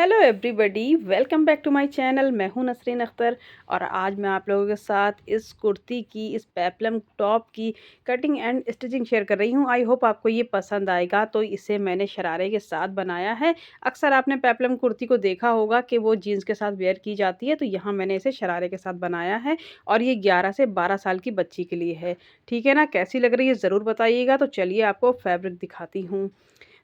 Hello everybody, welcome back to my channel. मैं हूं नसरीन अख्तर और आज मैं आप लोगों के साथ इस कुर्ती की, इस पेप्लम टॉप की कटिंग एंड स्टिचिंग शेयर कर रही हूं। आई होप आपको ये पसंद आएगा। तो इसे मैंने शरारे के साथ बनाया है। अक्सर आपने पेप्लम कुर्ती को देखा होगा कि वो जीन्स के साथ वेयर की जाती है, तो यहाँ मैंने इसे शरारे के साथ बनाया है और ये 11 से 12 साल की बच्ची के लिए है। ठीक है ना, कैसी लग रही है ज़रूर बताइएगा। तो चलिए आपको फैब्रिक दिखाती हूँ।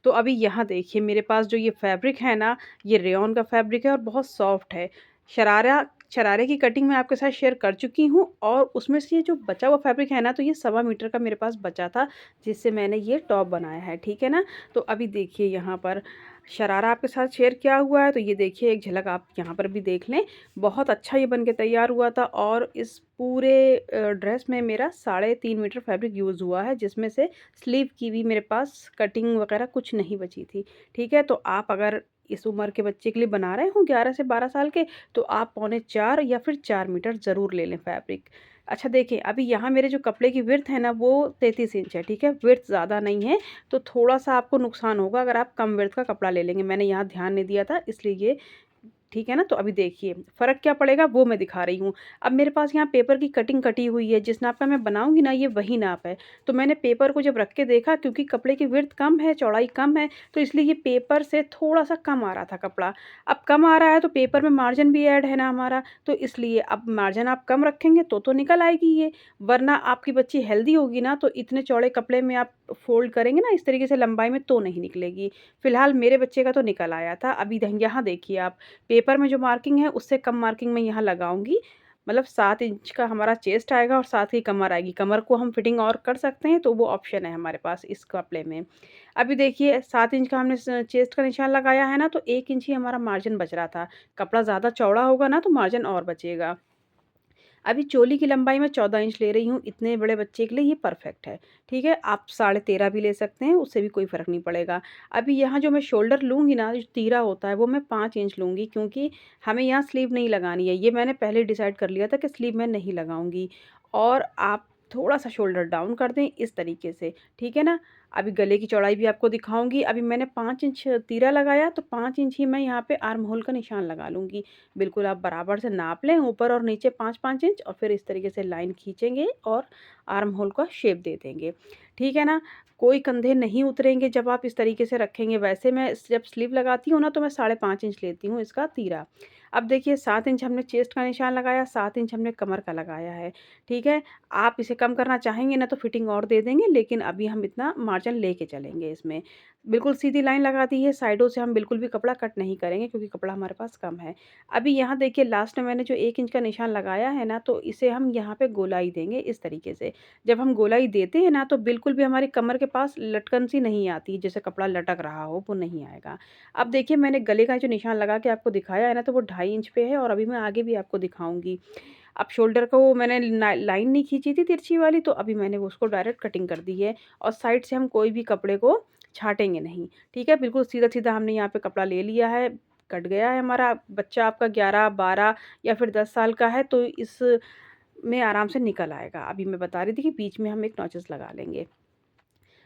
तो अभी यहाँ देखिए मेरे पास जो ये फैब्रिक है ना, ये रेयॉन का फैब्रिक है और बहुत सॉफ्ट है। शरारा शरारे की कटिंग मैं आपके साथ शेयर कर चुकी हूँ और उसमें से ये जो बचा हुआ फैब्रिक है ना, तो ये 1.25 मीटर का मेरे पास बचा था, जिससे मैंने ये टॉप बनाया है। ठीक है ना। तो अभी देखिए यहाँ पर शरारा आपके साथ शेयर किया हुआ है, तो ये देखिए एक झलक आप यहाँ पर भी देख लें। बहुत अच्छा ये बन के तैयार हुआ था और इस पूरे ड्रेस में मेरा 3.5 मीटर फैब्रिक यूज़ हुआ है, जिसमें से स्लीव की भी मेरे पास कटिंग वगैरह कुछ नहीं बची थी। ठीक है, तो आप अगर इस उम्र के बच्चे के लिए बना रहे हो 11 से 12 साल के, तो आप 3.25 या फिर 4 मीटर ज़रूर ले लें फैब्रिक। अच्छा देखिए, अभी यहाँ मेरे जो कपड़े की विड्थ है ना, वो 33 इंच है। ठीक है, विड्थ ज़्यादा नहीं है, तो थोड़ा-सा आपको नुकसान होगा अगर आप कम विड्थ का कपड़ा ले लेंगे। मैंने यहाँ ध्यान नहीं दिया था, इसलिए ये ठीक है ना। तो अभी देखिए फ़र्क क्या पड़ेगा वो मैं दिखा रही हूँ। अब मेरे पास यहाँ पेपर की कटिंग कटी हुई है, जिस नाप का मैं बनाऊँगी ना, ये वही नाप है। तो मैंने पेपर को जब रख के देखा, क्योंकि कपड़े की विड्थ कम है, चौड़ाई कम है, तो इसलिए ये पेपर से थोड़ा-सा कम आ रहा था कपड़ा। अब कम आ रहा है तो पेपर में मार्जिन भी ऐड है ना हमारा, तो इसलिए अब मार्जिन आप कम रखेंगे तो निकल आएगी ये। वरना आपकी बच्ची हेल्दी होगी ना, तो इतने चौड़े कपड़े में आप फ़ोल्ड करेंगे ना इस तरीके से लंबाई में, तो नहीं निकलेगी। फ़िलहाल मेरे बच्चे का तो निकल आया था। अभी द यहाँ देखिए आप, पेपर में जो मार्किंग है उससे कम मार्किंग मैं यहाँ लगाऊँगी। मतलब 7 इंच का हमारा चेस्ट आएगा और 7 की कमर आएगी। कमर को हम फिटिंग और कर सकते हैं, तो वो ऑप्शन है हमारे पास इस कपड़े में। अभी देखिए 7 इंच का हमने स चेस्ट का निशान लगाया है ना, तो 1 इंच ही हमारा मार्जिन बच रहा था। कपड़ा ज़्यादा चौड़ा होगा ना, तो मार्जिन और बचेगा। अभी चोली की लंबाई मैं 14 इंच ले रही हूँ, इतने बड़े बच्चे के लिए ये परफेक्ट है। ठीक है, आप 13.5 भी ले सकते हैं, उससे भी कोई फ़र्क नहीं पड़ेगा। अभी यहाँ जो मैं शोल्डर लूँगी ना, जो तीरा होता है, वो मैं 5 इंच लूँगी, क्योंकि हमें यहाँ स्लीव नहीं लगानी है। ये मैंने पहले डिसाइड कर लिया था कि स्लीव मैं नहीं लगाऊँगी। और आप थोड़ा-सा शोल्डर डाउन कर दें इस तरीके से, ठीक है ना? अभी गले की चौड़ाई भी आपको दिखाऊँगी। अभी मैंने 5 इंच तीरा लगाया, तो 5 इंच ही मैं यहाँ पे आर्म होल का निशान लगा लूँगी। बिल्कुल आप बराबर से नाप लें, ऊपर और नीचे 5-5 इंच, और फिर इस तरीके से लाइन खींचेंगे और आर्म होल का शेप दे देंगे। ठीक है ना? कोई कंधे नहीं उतरेंगे जब आप इस तरीके से रखेंगे। वैसे मैं जब स्लीव लगाती हूँ ना, तो मैं 5.5 इंच लेती हूँ इसका तीरा। अब देखिए 7 इंच हमने चेस्ट का निशान लगाया, 7 इंच हमने कमर का लगाया है। ठीक है? आप इसे कम करना चाहेंगे ना, तो फिटिंग और दे देंगे, लेकिन अभी हम इतना मार्जिन लेके चलेंगे इसमें। बिल्कुल सीधी लाइन लगा दी है, साइडों से हम बिल्कुल भी कपड़ा कट नहीं करेंगे, क्योंकि कपड़ा हमारे पास कम है। अभी यहाँ देखिए लास्ट में मैंने जो 1 इंच का निशान लगाया है ना, तो इसे हम यहाँ पे गोलाई देंगे इस तरीके से। जब हम गोलाई देते हैं ना, तो बिल्कुल भी हमारी कमर के पास लटकन सी नहीं आती, जैसे कपड़ा लटक रहा हो, वो नहीं आएगा। अब देखिए मैंने गले का जो निशान लगा के आपको दिखाया है ना, तो वो 2.5 इंच पे है, और अभी मैं आगे भी आपको दिखाऊँगी। अब शोल्डर को मैंने लाइन नहीं खींची थी तिरछी वाली, तो अभी मैंने उसको डायरेक्ट कटिंग कर दी है, और साइड से हम कोई भी कपड़े को छाटेंगे नहीं। ठीक है? बिल्कुल सीधा-सीधा हमने यहाँ पे कपड़ा ले लिया है, कट गया है हमारा। बच्चा आपका 11, 12 या फिर 10 साल का है, तो इसमें आराम से निकल आएगा। अभी मैं बता रही थी कि बीच में हम एक नॉचेस लगा लेंगे।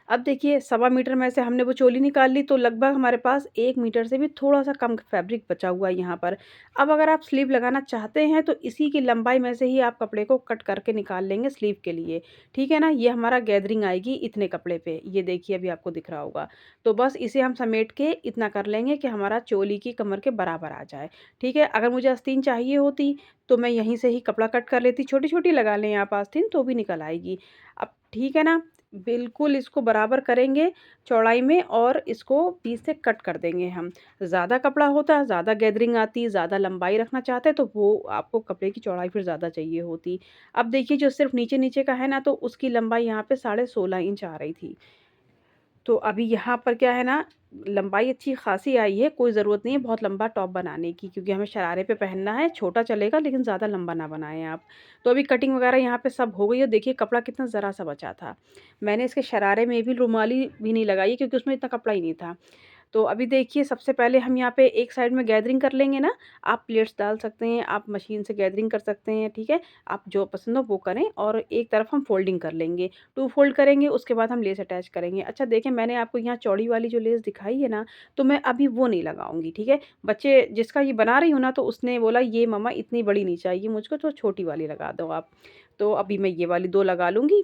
अब देखिए 1.25 मीटर में से हमने वो चोली निकाल ली, तो लगभग हमारे पास 1 मीटर से भी थोड़ा-सा कम फैब्रिक बचा हुआ है यहाँ पर। अब अगर आप स्लीव लगाना चाहते हैं, तो इसी की लंबाई में से ही आप कपड़े को कट करके निकाल लेंगे स्लीव के लिए। ठीक है ना? ये हमारा गैदरिंग आएगी इतने कपड़े पे। ये देखिए अभी आपको दिख रहा होगा। तो बस इसे हम समेट के इतना कर लेंगे कि हमारा चोली की कमर के बराबर आ जाए। ठीक है? अगर मुझे आस्तीन चाहिए होती, तो मैं यहीं से ही कपड़ा कट कर लेती। छोटी-छोटी लगा लें आप आस्तीन, तो भी निकल आएगी। अब ठीक है ना? बिल्कुल इसको बराबर करेंगे चौड़ाई में, और इसको बीच से कट कर देंगे हम। ज़्यादा कपड़ा होता, ज़्यादा गैदरिंग आती, ज़्यादा लंबाई रखना चाहते, तो वो आपको कपड़े की चौड़ाई फिर ज़्यादा चाहिए होती। अब देखिए जो सिर्फ़ नीचे-नीचे का है ना, तो उसकी लंबाई यहाँ पे 16.5 इंच आ रही थी। तो अभी यहाँ पर क्या है ना, लंबाई अच्छी खासी आई है, कोई ज़रूरत नहीं है बहुत लंबा टॉप बनाने की, क्योंकि हमें शरारे पे पहनना है। छोटा चलेगा, लेकिन ज़्यादा लंबा ना बनाएँ आप। तो अभी कटिंग वगैरह यहाँ पे सब हो गई है। देखिए कपड़ा कितना ज़रा-सा बचा था। मैंने इसके शरारे में भी रुमाली भी नहीं लगाई, क्योंकि उसमें इतना कपड़ा ही नहीं था। तो अभी देखिए सबसे पहले हम यहाँ पे एक साइड में गैदरिंग कर लेंगे ना, आप प्लेट्स डाल सकते हैं, आप मशीन से गैदरिंग कर सकते हैं, ठीक है? आप जो पसंद हो वो करें और एक तरफ हम फ़ोल्डिंग कर लेंगे। 2 फ़ोल्ड करेंगे उसके बाद हम लेस अटैच करेंगे। अच्छा देखिए मैंने आपको यहाँ चौड़ी वाली जो लेस दिखाई है ना, तो मैं अभी वो नहीं लगाऊँगी, ठीक है? बच्चे जिसका ये बना रही हूँ ना तो उसने बोला ये मम्मा इतनी बड़ी नहीं चाहिए मुझको तो छोटी वाली लगा दो आप। तो अभी मैं ये वाली 2 लगा लूँगी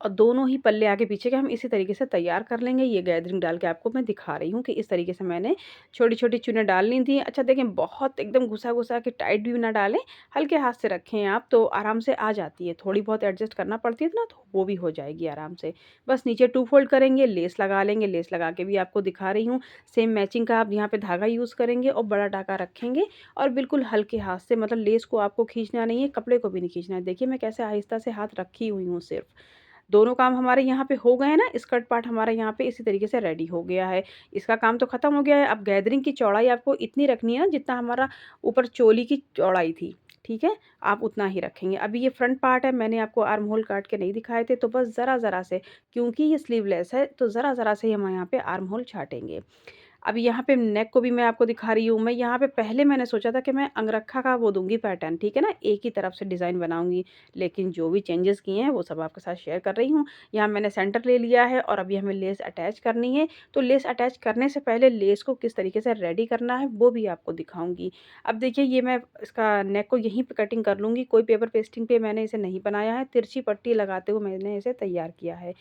और दोनों ही पल्ले आगे पीछे के हम इसी तरीके से तैयार कर लेंगे। ये गैदरिंग डाल के आपको मैं दिखा रही हूँ कि इस तरीके से मैंने छोटी-छोटी चुन्नें डालनी थी। अच्छा देखें बहुत एकदम घुसा-घुसा के टाइट भी ना डालें, हल्के हाथ से रखें आप तो आराम से आ जाती है। थोड़ी बहुत एडजस्ट करना पड़ती है ना तो वो भी हो जाएगी आराम से। बस नीचे 2 फोल्ड करेंगे, लेस लगा लेंगे, लेस लगा के भी आपको दिखा रही हूँ। सेम मैचिंग का आप यहाँ पे धागा यूज़ करेंगे और बड़ा टाँका रखेंगे और बिल्कुल हल्के हाथ से मतलब लेस को आपको खींचना नहीं है, कपड़े को भी नहीं खींचना है। देखिए मैं कैसे आहिस्ता से हाथ रखी हुई हूँ सिर्फ़। दोनों काम हमारे यहाँ पे हो गए हैं ना, स्कर्ट पार्ट हमारा यहाँ पे इसी तरीके से रेडी हो गया है। इसका काम तो ख़त्म हो गया है, अब गैदरिंग की चौड़ाई आपको इतनी रखनी है ना जितना हमारा ऊपर चोली की चौड़ाई थी, ठीक है? आप उतना ही रखेंगे। अभी ये फ्रंट पार्ट है, मैंने आपको आर्म होल काट के नहीं दिखाए थे, तो बस ज़रा-ज़रा से क्योंकि ये स्लीवलेस है, तो ज़रा-ज़रा से ही हम यहाँ पे आर्म होल छाटेंगे। अब यहाँ पे नेक को भी मैं आपको दिखा रही हूँ। मैं यहाँ पे पहले मैंने सोचा था कि मैं अंगरखा का वो दूँगी पैटर्न, ठीक है ना? एक ही तरफ से डिज़ाइन बनाऊँगी, लेकिन जो भी चेंजेज़ किए हैं वो सब आपके साथ शेयर कर रही हूँ। यहाँ मैंने सेंटर ले लिया है और अभी हमें लेस अटैच करनी है। तो लेस अटैच करने से पहले लेस को किस तरीके से रेडी करना है वो भी आपको दिखाऊँगी। अब देखिए ये मैं इसका नेक को यहीं पे कटिंग कर लूँगी, कोई पेपर पेस्टिंग पे मैंने इसे नहीं बनाया है, तिरछी पट्टी लगाते हुए मैंने इसे तैयार किया है।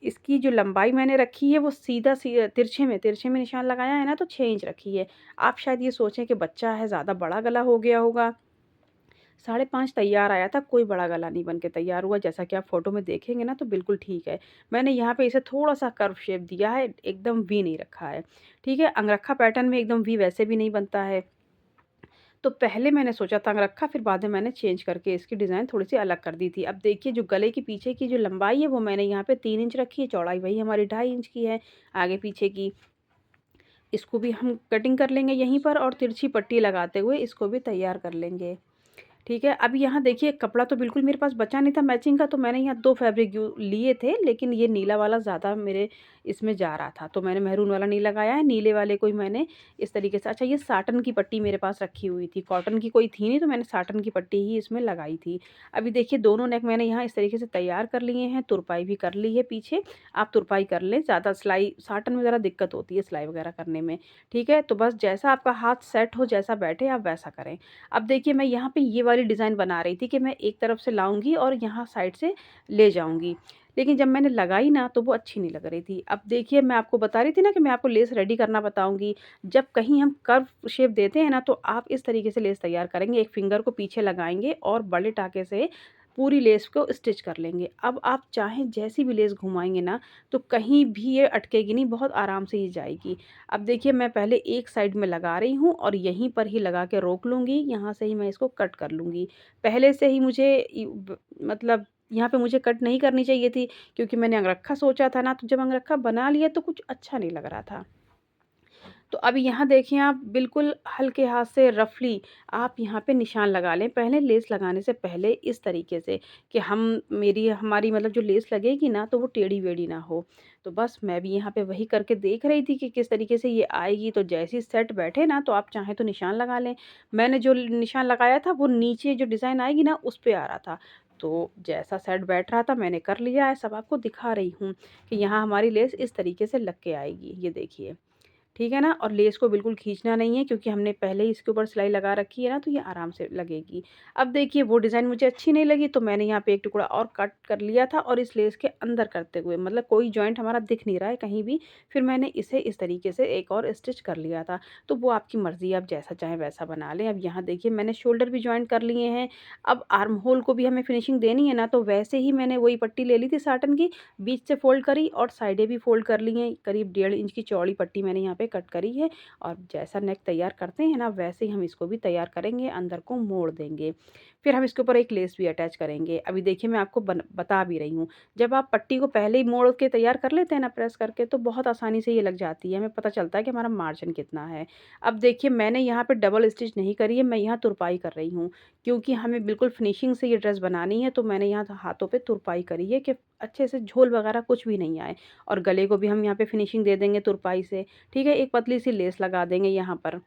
इसकी जो लंबाई मैंने रखी है वो सीधा तिरछे में निशान लगाया है ना तो 6 इंच रखी है। आप शायद ये सोचें कि बच्चा है ज़्यादा बड़ा गला हो गया होगा। 5.5 तैयार आया था, कोई बड़ा गला नहीं बन के तैयार हुआ जैसा कि आप फ़ोटो में देखेंगे ना तो बिल्कुल ठीक है। मैंने यहाँ पे इसे थोड़ा-सा कर्व शेप दिया है, एकदम वी नहीं रखा है। ठीक है? अंगरखा पैटर्न में एकदम वी वैसे भी नहीं बनता है। तो पहले मैंने सोचा था रखा फिर बाद में मैंने चेंज करके इसकी डिज़ाइन थोड़ी-सी अलग कर दी थी। अब देखिए जो गले के पीछे की जो लंबाई है वो मैंने यहाँ पे 3 इंच रखी है, चौड़ाई वही हमारी 2.5 इंच की है आगे-पीछे की। इसको भी हम कटिंग कर लेंगे यहीं पर और तिरछी पट्टी लगाते हुए इसको भी तैयार कर लेंगे। ठीक है, अब यहाँ देखिए कपड़ा तो बिल्कुल मेरे पास बचा नहीं था मैचिंग का तो मैंने यहाँ 2 फैब्रिक लिए थे लेकिन ये नीला वाला ज़्यादा मेरे इसमें जा रहा था, तो मैंने मैरून वाला नहीं लगाया है, नीले वाले को ही मैंने इस तरीके से अच्छा ये साटन की पट्टी मेरे पास रखी हुई थी, कॉटन की कोई थी नहीं तो मैंने साटन की पट्टी ही इसमें लगाई थी। अभी देखिए दोनों नेक मैंने यहाँ इस तरीके से तैयार कर लिए हैं, तुरपाई भी कर ली है पीछे, आप तुरपाई कर लें, ज़्यादा सिलाई साटन में ज़रा दिक्कत होती है सिलाई वगैरह करने में, ठीक है? तो बस जैसा आपका हाथ सेट हो, जैसा बैठे आप वैसा करें। अब देखिए मैं यहाँ पे ये वाली डिज़ाइन बना रही थी कि मैं एक तरफ से लाऊँगी और यहाँ साइड से ले जाऊँगी। लेकिन जब मैंने लगाई ना तो वो अच्छी नहीं लग रही थी। अब देखिए मैं आपको बता रही थी ना कि मैं आपको लेस रेडी करना बताऊँगी। जब कहीं हम कर्व शेप देते हैं ना तो आप इस तरीके से लेस तैयार करेंगे। एक फिंगर को पीछे लगाएँगे और बड़े टाँके से पूरी लेस को स्टिच कर लेंगे। अब आप चाहें जैसी भी लेस घुमाएँगे ना तो कहीं भी ये अटकेगी नहीं, बहुत आराम से ये जाएगी। अब देखिए मैं पहले एक साइड में लगा रही हूँ और यहीं पर ही लगा के रोक लूँगी, यहाँ से ही मैं इसको कट कर लूँगी। पहले से ही मुझे मतलब यहाँ पे मुझे कट नहीं करनी चाहिए थी क्योंकि मैंने अंगरखा सोचा था ना, तो जब अंगरखा बना लिया तो कुछ अच्छा नहीं लग रहा था। तो अब यहाँ देखिए आप बिल्कुल हल्के हाथ से रफ़ली आप यहाँ पे निशान लगा लें। पहले लेस लगाने से पहले इस तरीके से कि हमारी मतलब जो लेस लगेगी ना तो वो टेढ़ी-मेढ़ी ना हो। तो बस मैं भी यहाँ पे वही करके देख रही थी कि किस तरीके से ये आएगी, तो जैसे ही सेट बैठे ना तो आप चाहें तो निशान लगा लें। मैंने जो निशान लगाया था वो नीचे जो डिज़ाइन आएगी ना उस पे आ रहा था। तो जैसा सेट बैठ रहा था मैंने कर लिया है, सब आपको दिखा रही हूँ कि यहाँ हमारी लेस इस तरीके से लग के आएगी। ये देखिए। ठीक है ना? और लेस को बिल्कुल खींचना नहीं है क्योंकि हमने पहले ही इसके ऊपर सिलाई लगा रखी है ना, तो ये आराम से लगेगी। अब देखिए वो डिज़ाइन मुझे अच्छी नहीं लगी तो मैंने यहाँ पे एक टुकड़ा और कट कर लिया था और इस लेस के अंदर करते हुए मतलब कोई जॉइंट हमारा दिख नहीं रहा है कहीं भी, फिर मैंने इसे इस तरीके से एक और स्टिच कर लिया था। तो वो आपकी मर्ज़ी आप जैसा चाहें वैसा बना लें। अब यहाँ देखिए मैंने शोल्डर भी जॉइंट कर लिए हैं। अब आर्म होल को भी हमें फिनिशिंग देनी है ना, तो वैसे ही मैंने वही पट्टी ले ली थी साटन की, बीच से फ़ोल्ड करी और साइडें भी फ़ोल्ड कर ली हैं। करीब 1.5 इंच की चौड़ी पट्टी मैंने यहाँ पे कट करी है और जैसा नेक तैयार करते हैं ना वैसे ही हम इसको भी तैयार करेंगे, अंदर को मोड़ देंगे। फिर हम इसके ऊपर एक लेस भी अटैच करेंगे। अभी देखिए मैं आपको बता भी रही हूँ। जब आप पट्टी को पहले ही मोड़ के तैयार कर लेते हैं ना प्रेस करके तो बहुत आसानी से ये लग जाती है, हमें पता चलता है कि हमारा मार्जिन कितना है। अब देखिए मैंने यहाँ पे डबल स्टिच नहीं करी है, मैं यहाँ तुरपाई कर रही हूँ क्योंकि हमें बिल्कुल फिनिशिंग से ये ड्रेस बनानी है तो मैंने यहाँ हाथों पे तुरपाई करी है कि अच्छे से झोल वगैरह कुछ भी नहीं आए। और गले को भी हम यहाँ पे फिनिशिंग दे देंगे तुरपाई से, ठीक है? एक पतली सी लेस लगा देंगे यहाँ पर।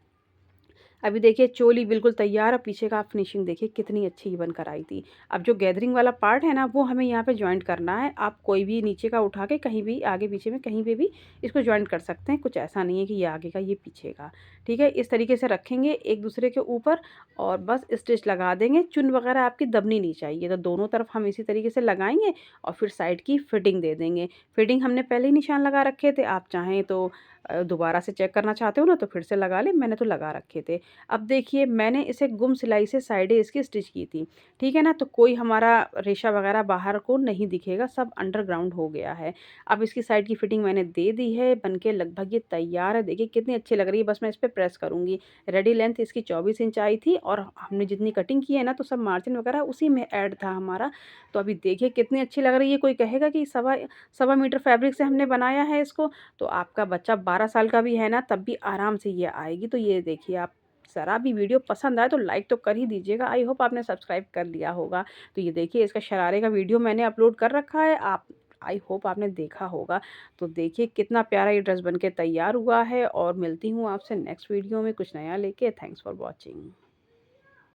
अभी देखिए चोली बिल्कुल तैयार है, पीछे का आप फिनिशिंग देखिए कितनी अच्छी बनकर आई थी। अब जो गैदरिंग वाला पार्ट है ना, वो हमें यहाँ पे जॉइंट करना है। आप कोई भी नीचे का उठा के कहीं भी आगे पीछे में कहीं पे भी इसको जॉइंट कर सकते हैं। कुछ ऐसा नहीं है कि ये आगे का ये पीछे का, ठीक है? इस तरीके से रखेंगे एक दूसरे के ऊपर और बस स्टिच लगा देंगे। चुन वगैरह आपकी दबनी नहीं चाहिए, तो दोनों तरफ हम इसी तरीके से लगाएंगे और फिर साइड की फिटिंग दे देंगे। फिटिंग हमने पहले ही निशान लगा रखे थे, आप चाहें तो दोबारा से चेक करना चाहते हो ना तो फिर से लगा लें, मैंने तो लगा रखे थे। अब देखिए मैंने इसे गुम सिलाई से साइडें इसकी स्टिच की थी, ठीक है ना? तो कोई हमारा रेशा वगैरह बाहर को नहीं दिखेगा, सब अंडरग्राउंड हो गया है। अब इसकी साइड की फिटिंग मैंने दे दी है, बनके लगभग ये तैयार है। देखिए कितनी अच्छी लग रही है, बस मैं इस पे प्रेस करूँगी। रेडी लेंथ इसकी 24 इंच आई थी और हमने जितनी कटिंग की है ना, तो सब मार्जिन वगैरह उसी में ऐड था हमारा। तो अभी देखिए कितनी अच्छी लग रही है। कोई कहेगा कि सवा सवा मीटर फैब्रिक से हमने बनाया है इसको, तो आपका बच्चा 12 साल का भी है ना, तब भी आराम से ये आएगी। तो ये देखिए आप ज़रा भी वीडियो पसंद आए तो लाइक तो कर ही दीजिएगा। आई होप आपने सब्सक्राइब कर लिया होगा। तो ये देखिए इसका शरारे का वीडियो मैंने अपलोड कर रखा है, आप आई होप आपने देखा होगा। तो देखिए कितना प्यारा ये ड्रेस बन के तैयार हुआ है और मिलती हूँ आपसे नेक्स्ट वीडियो में कुछ नया लेके। Thanks for watching.